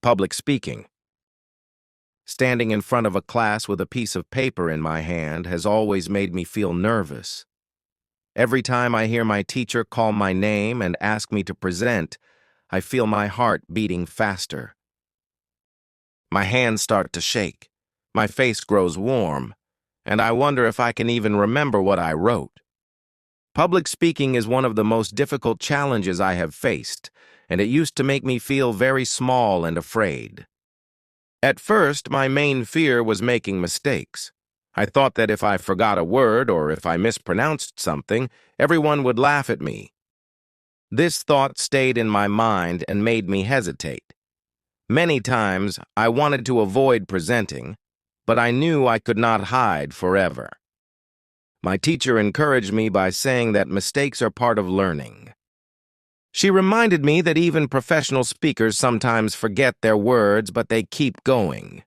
Public speaking. Standing in front of a class with a piece of paper in my hand has always made me feel nervous. Every time I hear my teacher call my name and ask me to present, I feel my heart beating faster. My hands start to shake, my face grows warm, and I wonder if I can even remember what I wrote. Public speaking is one of the most difficult challenges I have faced, and it used to make me feel very small and afraid. At first, my main fear was making mistakes. I thought that if I forgot a word or if I mispronounced something, everyone would laugh at me. This thought stayed in my mind and made me hesitate. Many times, I wanted to avoid presenting, but I knew I could not hide forever. My teacher encouraged me by saying that mistakes are part of learning. She reminded me that even professional speakers sometimes forget their words, but they keep going.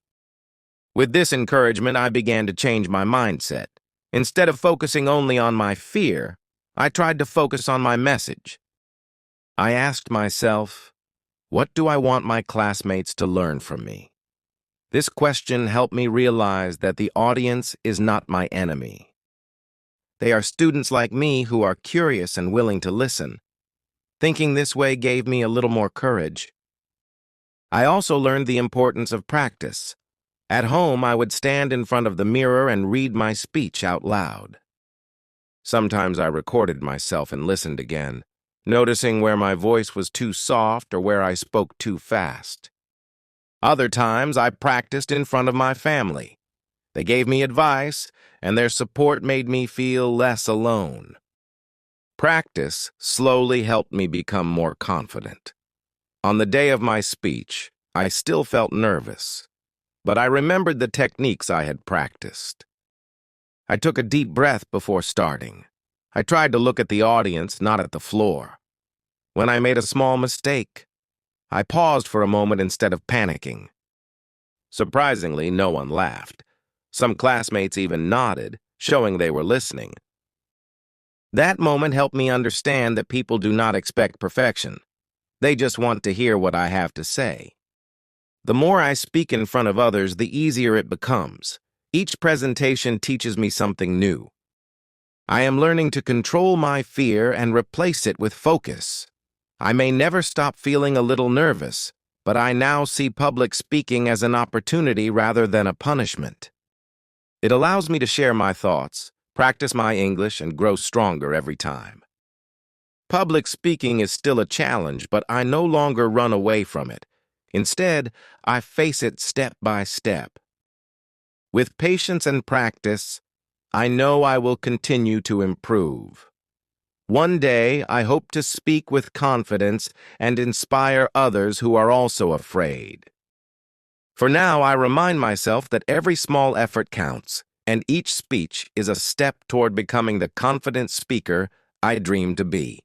With this encouragement, I began to change my mindset. Instead of focusing only on my fear, I tried to focus on my message. I asked myself, what do I want my classmates to learn from me? This question helped me realize that the audience is not my enemy. They are students like me who are curious and willing to listen. Thinking this way gave me a little more courage. I also learned the importance of practice. At home, I would stand in front of the mirror and read my speech out loud. Sometimes I recorded myself and listened again, noticing where my voice was too soft or where I spoke too fast. Other times, I practiced in front of my family. They gave me advice, and their support made me feel less alone. Practice slowly helped me become more confident. On the day of my speech, I still felt nervous, but I remembered the techniques I had practiced. I took a deep breath before starting. I tried to look at the audience, not at the floor. When I made a small mistake, I paused for a moment instead of panicking. Surprisingly, no one laughed. Some classmates even nodded, showing they were listening. That moment helped me understand that people do not expect perfection. They just want to hear what I have to say. The more I speak in front of others, the easier it becomes. Each presentation teaches me something new. I am learning to control my fear and replace it with focus. I may never stop feeling a little nervous, but I now see public speaking as an opportunity rather than a punishment. It allows me to share my thoughts, practice my English, and grow stronger every time. Public speaking is still a challenge, but I no longer run away from it. Instead, I face it step by step. With patience and practice, I know I will continue to improve. One day, I hope to speak with confidence and inspire others who are also afraid. For now, I remind myself that every small effort counts, and each speech is a step toward becoming the confident speaker I dream to be.